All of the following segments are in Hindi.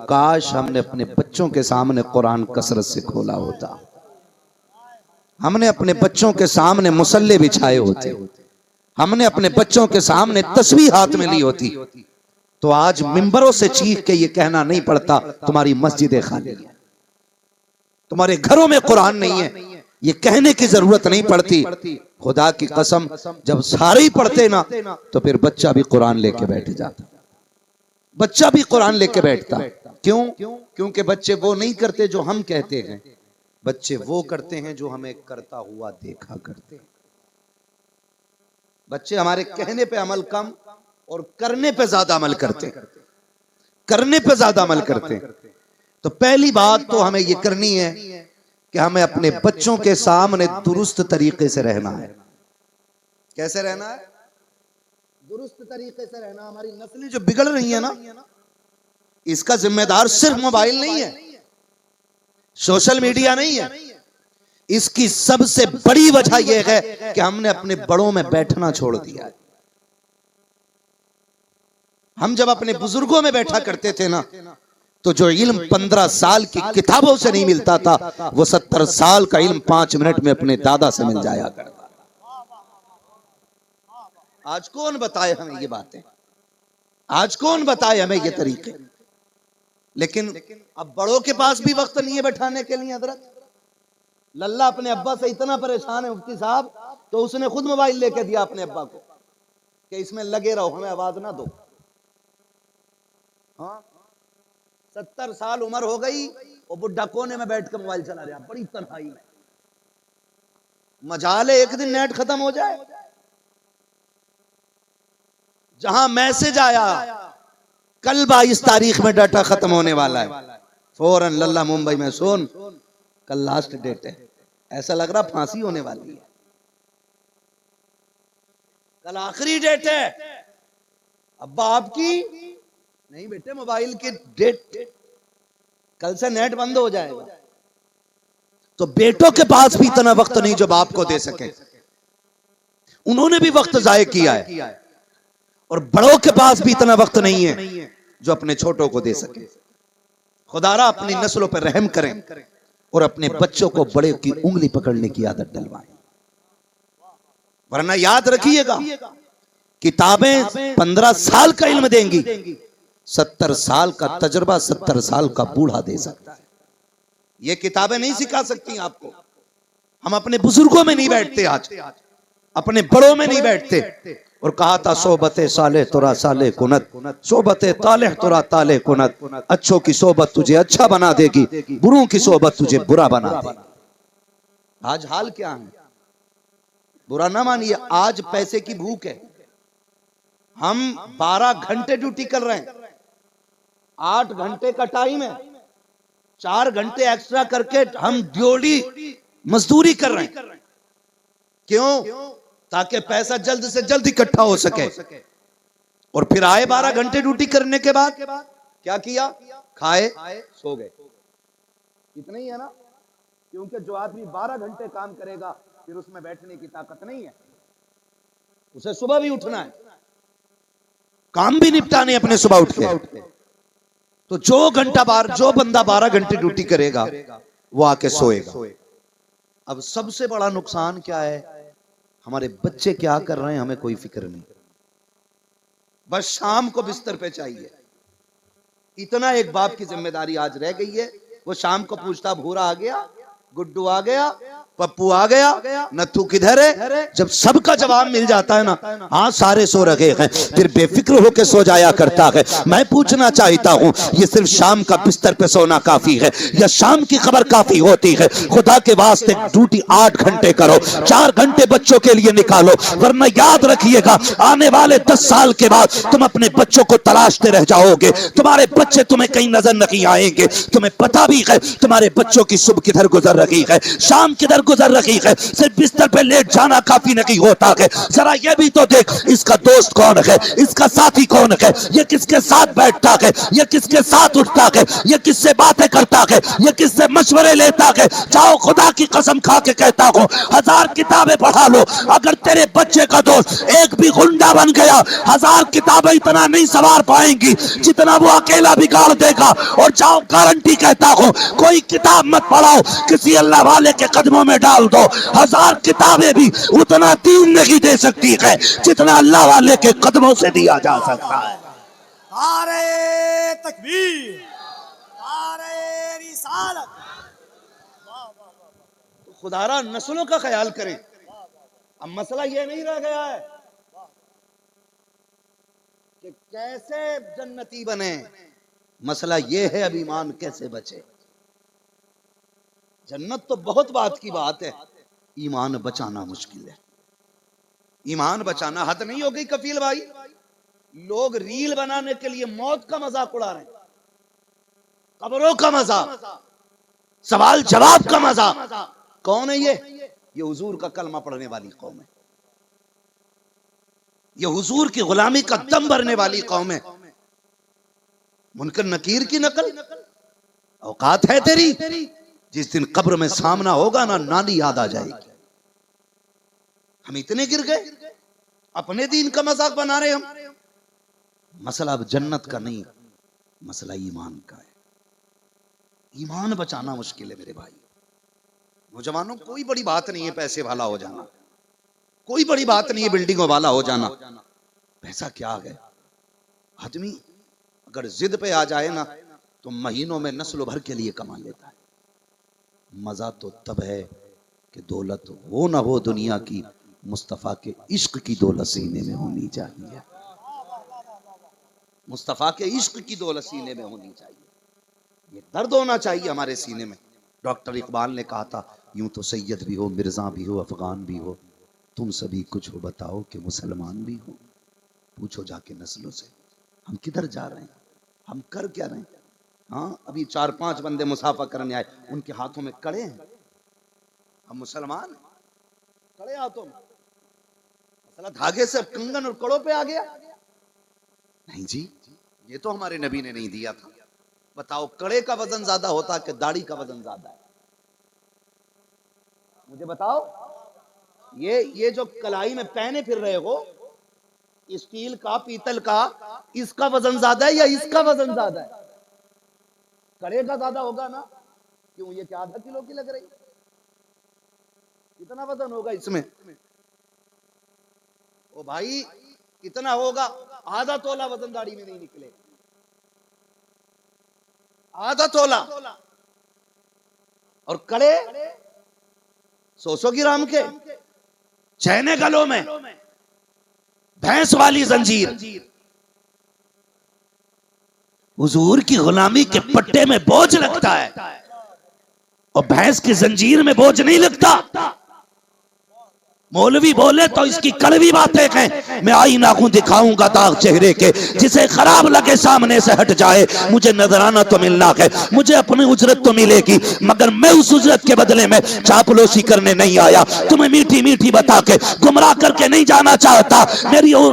काश हमने अपने बच्चों के सामने कुरान कसरत से खोला होता, हमने अपने बच्चों के सामने मुसल्ले बिछाए होते, हमने अपने बच्चों के सामने तस्बीह हाथ में ली होती, तो आज मिंबरों से चीख के ये कहना नहीं पड़ता तुम्हारी मस्जिदें खाली है, तुम्हारे घरों में कुरान नहीं है, ये कहने की जरूरत नहीं पड़ती। खुदा की कसम, जब सारे ही पढ़ते ना तो फिर बच्चा भी कुरान लेके बैठ जाता, बच्चा भी कुरान लेके बैठता। क्यों? क्योंकि बच्चे वो नहीं करते जो हम कहते हैं, बच्चे वो करते हैं जो हमें करता हुआ देखा करते हैं। बच्चे हमारे कहने पे अमल कम और करने पे ज्यादा अमल करते, करने पे ज्यादा अमल करते। तो पहली बात तो हमें ये करनी है कि हमें अपने बच्चों के सामने दुरुस्त तरीके से रहना है। कैसे रहना है? दुरुस्त तरीके से रहना। हमारी नस्लें जो बिगड़ रही है ना, इसका जिम्मेदार सिर्फ मोबाइल नहीं है, सोशल मीडिया नहीं है, इसकी सबसे बड़ी वजह यह है कि हमने अपने बड़ों में बैठना छोड़ दिया है। हम जब अपने बुजुर्गों में बैठा करते थे ना, तो जो इल्म 15 साल की किताबों से नहीं मिलता था, वो 70 साल का इल्म 5 मिनट में अपने दादा से मिल जाया करता। आज कौन बताए हमें ये बातें, आज कौन बताए हमें ये तरीके। लेकिन अब बड़ों के पास भी वक्त नहीं है बैठाने के लिए। हजरत लल्ला अपने अब्बा से इतना परेशान है मुफ्ती साहब, तो उसने खुद मोबाइल लेके दिया अपने अब्बा को कि इसमें लगे रहो, हमें आवाज ना दो। हाँ, 70 साल उम्र हो गई और बुढ़ा कोने में बैठ कर मोबाइल चला रहा, बड़ी तन्हाई में। मजाल है एक दिन नेट खत्म हो जाए, जहां मैसेज आया कल 22 तारीख में डाटा खत्म होने वाला है, फौरन लल्ला मुंबई में सुन कल लास्ट डेट है, ऐसा लग रहा फांसी होने वाली है, कल आखिरी डेट है। अब्बा आपकी नहीं बेटे, मोबाइल की डेट, कल से नेट बंद हो जाएगा। तो बेटों के पास भी इतना वक्त नहीं जो बाप को दे सके, उन्होंने भी वक्त जाया किया है। और बड़ों के पास भी इतना वक्त नहीं है जो अपने छोटों को दे सके। खुदारा अपनी नस्लों पर रहम करें और अपने बच्चों को बड़े की उंगली पकड़ने की आदत डलवाएं। वरना याद रखिएगा, किताबें 15 साल का इल्म देंगी, 70 साल का तजुर्बा 70 साल का बूढ़ा दे सकता है। ये किताबें नहीं सिखा सकती आपको। हम अपने बुजुर्गों में नहीं बैठते, आज अपने बड़ों में नहीं बैठते। और कहा था सोबते साले तोरा साले कुनत, सोबते ताले तोरा ताले कुनत। अच्छों की सोबत तुझे अच्छा बना देगी, बुरों की सोबत तुझे बुरा बना देगी। आज हाल क्या है, बुरा ना मानिए, आज पैसे की भूख है। हम 12 घंटे ड्यूटी कर रहे हैं, 8 घंटे का टाइम है, 4 घंटे एक्स्ट्रा करके हम ड्यूटी मजदूरी कर रहे हैं। क्यों? ताकि पैसा जल्द से जल्द इकट्ठा हो सके। और फिर आए 12 घंटे ड्यूटी करने के बाद क्या किया? खाए सो गए। इतना ही है ना, क्योंकि जो आदमी 12 घंटे काम करेगा फिर उसमें बैठने की ताकत नहीं है, उसे सुबह भी उठना है, काम भी निपटाने अपने सुबह उठ के। तो जो बंदा 12 घंटे ड्यूटी करेगा वो आके सोएगा। अब सबसे बड़ा नुकसान क्या है, हमारे बच्चे क्या कर रहे हैं हमें कोई फिक्र नहीं, बस शाम को बिस्तर पे चाहिए। इतना एक बाप की जिम्मेदारी आज रह गई है। वो शाम को पूछता भूरा आ गया, गुड्डू आ गया, पप्पू आ गया, नथु किधर है? जब सबका जवाब मिल जाता है ना, हाँ सारे सो रहे हैं, फिर बेफिक्र होकर सो जाया करता है। मैं पूछना चाहता हूँ, ये सिर्फ शाम का बिस्तर पे सोना काफी है या शाम की खबर काफी होती है? खुदा के वास्ते ड्यूटी 8 घंटे करो, 4 घंटे बच्चों के लिए निकालो, वरना याद रखिएगा आने वाले 10 साल के बाद तुम अपने बच्चों को तलाशते रह जाओगे। तुम्हारे बच्चे तुम्हें कहीं नजर नहीं आएंगे। तुम्हें पता भी है तुम्हारे बच्चों की सुबह किधर गुजर रही है, शाम किधर गुजर रही है, सिर्फ बिस्तर पे लेट जाना काफी नहीं होता है। जरा ये भी तो देख, इसका दोस्त कौन है, इसका साथी कौन है, ये किसके साथ बैठता है, ये किसके साथ उठता है, ये किससे बातें करता है, ये किससे मशवरे लेता है। जाओ, खुदा की कसम खा के कहता हूँ, 1000 किताबें पढ़ा लो, अगर तेरे बच्चे का दोस्त एक भी गुंडा बन गया, 1000 किताबें इतना नहीं सवार पाएंगी जितना वो अकेला बिगाड़ देगा। और जाओ, गारंटी कहता हूँ, कोई किताब मत पढ़ाओ, किसी अल्लाह वाले के कदमों में डाल दो, 1000 किताबें भी उतना दीन नहीं दे सकती है जितना अल्लाह वाले के कदमों से दिया जा सकता है। नारे तकबीर, नारे रिसालत। तो खुदारा नस्लों का ख्याल करें। अब मसला यह नहीं रह गया है कि कैसे जन्नती बने, मसला यह है अब ईमान कैसे बचे। जन्नत तो बहुत बात की बात है, ईमान बचाना मुश्किल है। ईमान बचाना हद नहीं हो गई कफील भाई। लोग रील बनाने के लिए मौत का मजाक उड़ा रहे हैं, कब्रों का मजाक, सवाल जवाब का मजाक। कौन है ये हुजूर का कलमा पढ़ने वाली कौम है, ये हुजूर की गुलामी का दम भरने वाली कौम है। मुनकर नकीर की नकल औकात है तेरी, जिस दिन कब्र में सामना होगा ना, नानी याद आ जाएगी। हम इतने गिर गए, अपने दीन का मजाक बना रहे हम। मसला अब जन्नत का नहीं, मसला ईमान का है। ईमान बचाना मुश्किल है मेरे भाई। नौजवानों, कोई बड़ी बात नहीं है पैसे वाला हो जाना, कोई बड़ी बात नहीं है बिल्डिंगों वाला हो जाना। पैसा क्या है, आदमी अगर जिद पे आ जाए ना तो महीनों में नस्ल भर के लिए कमा लेता है। मजा तो तब है कि दौलत हो ना हो दुनिया की, मुस्तफा के इश्क की दौलत सीने में होनी चाहिए। मुस्तफा के इश्क की दौलत सीने में होनी चाहिए, ये दर्द होना चाहिए हमारे सीने में। डॉक्टर इकबाल ने कहा था, यूं तो सैयद भी हो, मिर्जा भी हो, अफगान भी हो, तुम सभी कुछ हो बताओ कि मुसलमान भी हो। पूछो जाके नस्लों से, हम किधर जा रहे हैं, हम कर क्या रहे हैं। हाँ, अभी 4-5 बंदे मुसाफा करने आए, उनके हाथों में कड़े हैं, हम मुसलमान हैं, कड़े हाथों में। मसला धागे से कंगन और कड़ों पे आ गया। नहीं जी, ये तो हमारे नबी ने नहीं दिया था। बताओ, कड़े का वजन ज्यादा होता कि दाढ़ी का वजन ज्यादा है? मुझे बताओ, ये जो कलाई में पहने फिर रहे हो, स्टील का, पीतल का, इसका वजन ज्यादा है या इसका वजन ज्यादा है? कड़े का ज्यादा होगा ना। क्यों, ये क्या आधा किलो की लग रही? कितना वजन होगा इसमें? ओ भाई, कितना होगा? आधा तोला वजन दाढ़ी में नहीं निकले, आधा तोला। और कड़े 100 ग्राम के, चैने गलों में, भैंस वाली जंजीर। हुजूर की गुलामी के पट्टे में बोझ लगता है और भैंस की जंजीर में बोझ नहीं लगता। मौलवी बोले तो इसकी कड़वी बातें कहें। मैं आईना हूं, दिखाऊंगा दाग चेहरे के, जिसे खराब लगे सामने से हट जाए। मुझे नजराना तो मिलना है, मुझे अपनी उजरत तो मिलेगी, मगर मैं उस उजरत के बदले में चापलूसी करने नहीं आया। तुम्हें मीठी मीठी बता के गुमराह करके नहीं जाना चाहता।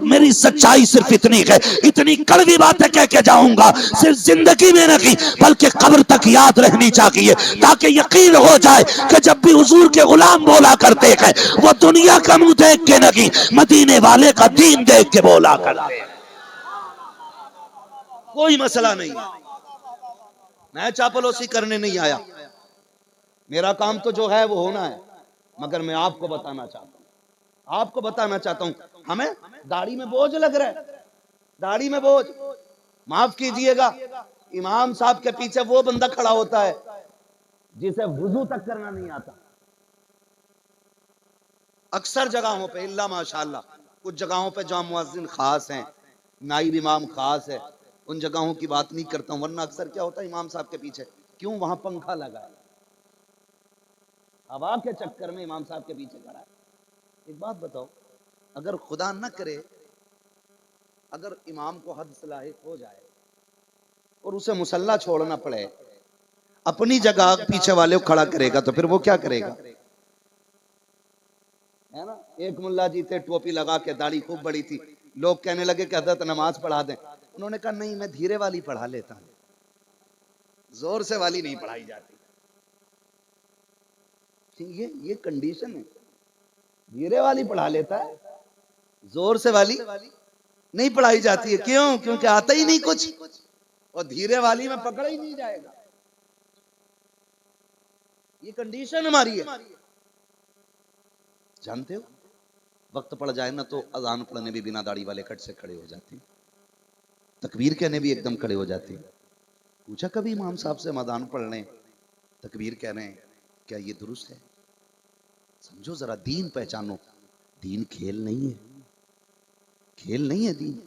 मेरी सच्चाई सिर्फ इतनी है, इतनी कड़वी बातें कह के जाऊंगा, सिर्फ जिंदगी में नहीं बल्कि कब्र तक याद रहनी चाहिए, ताकि यकीन हो जाए कि जब भी हुजूर के गुलाम बोला करते हैं, वो दुनिया का मुंह देख के नहीं, मदीने वाले का दीन देख के बोला करते। कोई मसला नहीं, मैं चापलूसी करने नहीं आया। मेरा काम तो जो है वो होना है, मगर मैं आपको बताना चाहता हूं, हमें दाढ़ी में बोझ लग रहा है, दाढ़ी में बोझ। माफ कीजिएगा, इमाम साहब के पीछे वो बंदा खड़ा होता है जिसे वुजू तक करना नहीं आता। अक्सर जगहों पे, इल्ला माशाअल्लाह, कुछ जगहों पे जहां मुअज्जिन खास हैं, नाइब इमाम खास है, उन जगहों की बात नहीं करता हूं। वरना अक्सर क्या होता है, इमाम साहब के पीछे क्यों, वहां पंखा लगा है, हवा के चक्कर में इमाम साहब के पीछे खड़ा है। एक बात बताओ, अगर खुदा न करे, अगर इमाम को हद से लाहिक हो जाए और उसे मुसल्ला छोड़ना पड़े, अपनी जगह पीछे वाले को खड़ा करेगा, तो फिर वो क्या करेगा? एक मुल्ला जी थे, टोपी लगा के, दाढ़ी खूब बड़ी थी। लोग कहने लगे कि हजरत नमाज पढ़ा दें। उन्होंने कहा नहीं, मैं धीरे वाली पढ़ा लेता हूं, जोर से वाली नहीं पढ़ाई जाती। ये कंडीशन है, धीरे वाली पढ़ा लेता है, जोर से वाली नहीं पढ़ाई जाती है। क्यों? क्योंकि आता ही नहीं कुछ, और धीरे वाली में पकड़ा ही नहीं जाएगा। ये कंडीशन हमारी है। जानते हो, वक्त पड़ जाए ना तो अजान पढ़ने भी बिना दाढ़ी वाले कट से खड़े हो जाते हैं, तकबीर कहने भी एकदम खड़े हो जाते हैं। पूछा कभी इमाम साहब से, अजान पढ़ रहे हैं, तकबीर कह रहे हैं, क्या ये दुरुस्त है? समझो जरा, दीन पहचानो। दीन खेल नहीं है, खेल नहीं है दीन।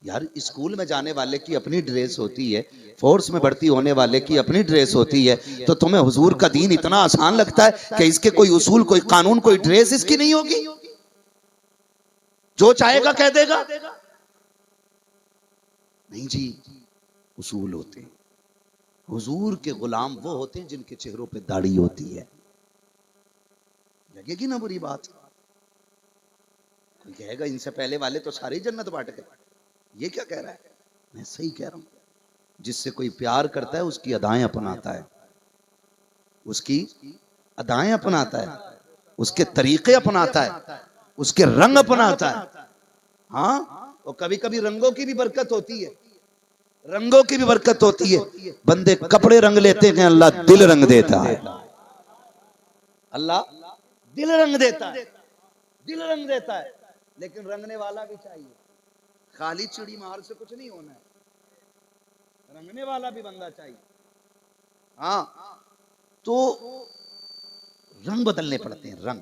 यार, स्कूल में जाने वाले की अपनी ड्रेस होती है, फोर्स में भर्ती होने वाले की अपनी ड्रेस होती है, तो तुम्हें हुजूर का दीन इतना आसान लगता है कि इसके कोई उसूल, कोई कानून, कोई ड्रेस इसकी नहीं होगी? जो चाहेगा कह देगा? नहीं जी, उसूल होते हैं। हुजूर के गुलाम वो होते हैं जिनके चेहरों पे दाढ़ी होती है। लगेगी ना बुरी बात? कोई कहेगा इनसे पहले वाले तो सारी जन्नत बांट गए, ये क्या कह रहा है? मैं सही कह रहा हूं। जिससे कोई प्यार करता है उसकी अदाएं अपनाता है, उसकी अदाएं अपनाता है, उसके तरीके अपनाता है, उसके रंग अपनाता है। हाँ, और कभी कभी रंगों की भी बरकत होती है, रंगों की भी बरकत होती है। बंदे कपड़े रंग लेते हैं, अल्लाह दिल रंग देता है। अल्लाह दिल रंग देता है, दिल रंग देता है। लेकिन रंगने वाला भी चाहिए, खाली चिड़ी मार से कुछ नहीं होना है, रंगने वाला भी बंदा चाहिए। हाँ, तो रंग बदलने पड़ते हैं, रंग,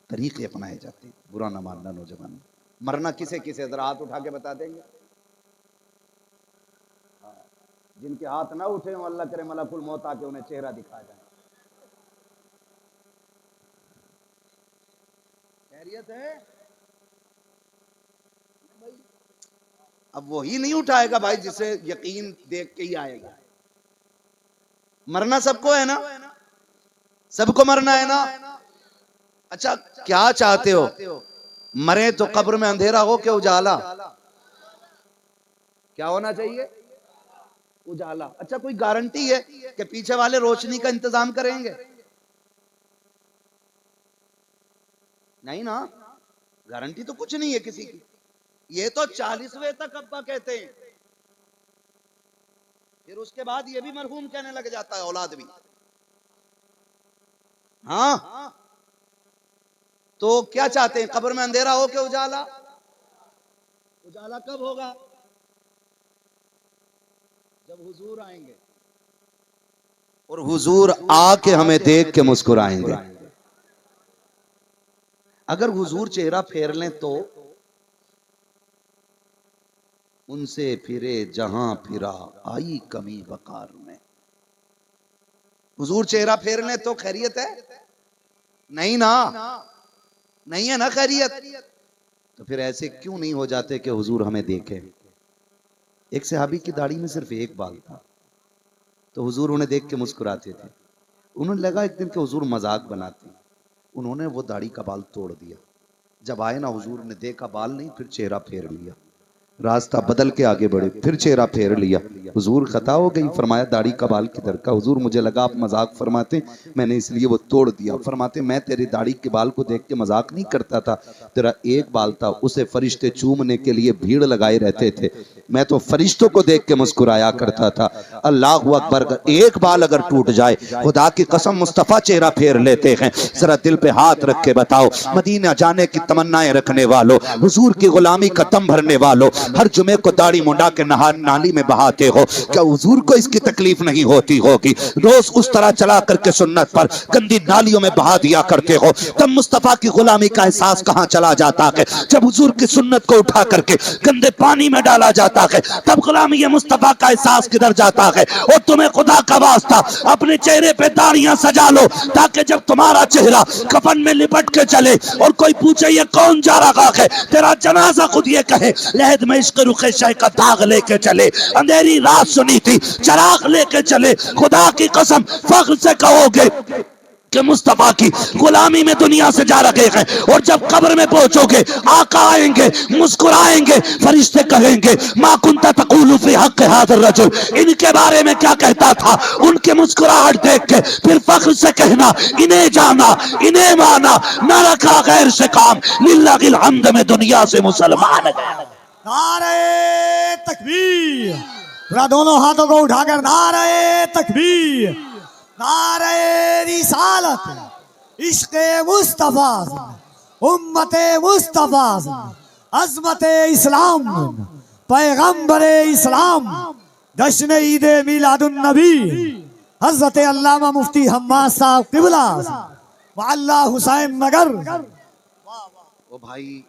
तरीके अपनाए जाते हैं। बुरा ना मानना नौजवान। मरना किसे किसे जरा हाथ उठा के बता देंगे? जिनके हाथ ना उठे हो, अल्लाह करे मलकुल मौत आके उन्हें चेहरा दिखा जाए। खैरियत है? अब वही नहीं उठाएगा भाई जिसे यकीन देख के ही आएगा। मरना सबको है ना, सबको मरना है ना। अच्छा, क्या चाहते हो? मरे तो कब्र में अंधेरा हो के उजाला? क्या होना चाहिए? उजाला। अच्छा, कोई गारंटी है कि पीछे वाले रोशनी का इंतजाम करेंगे? नहीं ना, गारंटी तो कुछ नहीं है किसी की। ये तो 40वें तक अब्बा कहते हैं, फिर उसके बाद ये भी मरहूम कहने लग जाता है, औलाद भी। हाँ, तो क्या चाहते हैं? कब्र में अंधेरा हो के उजाला? उजाला कब होगा? जब हुजूर आएंगे, और हुजूर आके हमें देख के मुस्कुराएंगे। अगर हुजूर चेहरा फेर लें तो उनसे फिरे जहां फिरा आई कमी वकार में। हुजूर चेहरा फेर लें तो खैरियत है? नहीं ना, नहीं है ना खैरियत। तो फिर ऐसे क्यों नहीं हो जाते कि हुजूर हमें देखे? एक सहाबी की दाढ़ी में सिर्फ एक बाल था, तो हुजूर उन्हें देख के मुस्कुराते थे। उन्होंने लगा एक दिन के हुजूर मजाक बनाते हैं, उन्होंने वो दाढ़ी का बाल तोड़ दिया। जब आए ना, हुजूर ने देखा बाल नहीं, फिर चेहरा फेर लिया, रास्ता बदल के आगे बढ़े, फिर चेहरा फेर लिया। हुजूर खता हो गई, फरमाया दाढ़ी का बाल किधर का? हुजूर मुझे लगा आप मजाक फरमाते, मैंने इसलिए वो तोड़ दिया। फरमाते मैं तेरी दाढ़ी के बाल को देख के मजाक नहीं करता था, तेरा एक बाल था, उसे फरिश्ते चूमने के लिए भीड़ लगाए रहते थे, मैं तो फरिश्तों को देख के मुस्कुराया करता था। अल्लाह अकबर। एक बाल अगर टूट जाए, खुदा की कसम मुस्तफा चेहरा फेर लेते हैं। जरा दिल पे हाथ रख के बताओ, मदीना जाने की तमन्नाएं रखने वालों, हुजूर की गुलामी का दम भरने वालों, हर जुमे को दाढ़ी मुंडा के नाली में बहाते हो, क्या हुजूर को इसकी तकलीफ नहीं होती होगी? रोज उस तरह चला करके सुन्नत पर गंदी नालियों में बहा दिया करते हो, तब मुस्तफा की गुलामी का एहसास कहां चला जाता है? जब हुजूर की सुन्नत को उठा करके गंदे पानी में डाला जाता है, तब गुलामी ये मुस्तफा का एहसास किधर जाता है? और तुम्हें खुदा का वास्ता अपने चेहरे पे दाढ़ियां सजा लो, ताकि जब तुम्हारा चेहरा कफन में लिपट के चले और कोई पूछे ये कौन जा रहा है, तेरा जनाजा खुद ये कहे लहद में इश्क रुखे शाह का दाग लेके चले, अंधेरी रात सुनी थी, चराग लेके चले। खुदा की कसम फख्र से कहोगे इश्क मुस्तफा की गुलामी में दुनिया से जा रखे हैं। और जब कब्र में पहुंचोगे आका आएंगे, मुस्कुराएंगे, फरिश्ते कहेंगे मा कुंता तक़ूलु फी हक़्क़ि हाज़िर रजुल, इनके बारे में क्या कहता था। उनके मुस्कुराहट देख के फिर फख्र से कहना इन्हें जाना, इन्हें माना, न रखा गैर से काम, लिल्लाहिल हम्द में दुनिया से मुसलमान गया। नारे तकबीर, जरा दोनों हाथों को उठाकर नारे तकबीर, नारे रिसालत, इश्क़े मुस्तफा, उम्मते मुस्तफा, अज़मते इस्लाम, पैगंबरे इस्लाम, जश्न ईद मिलादुन नबी, हज़रत अल्लामा मुफ्ती हम्माद साहब क़िबला, वअल्लाह हुसैन नगर। ओ भाई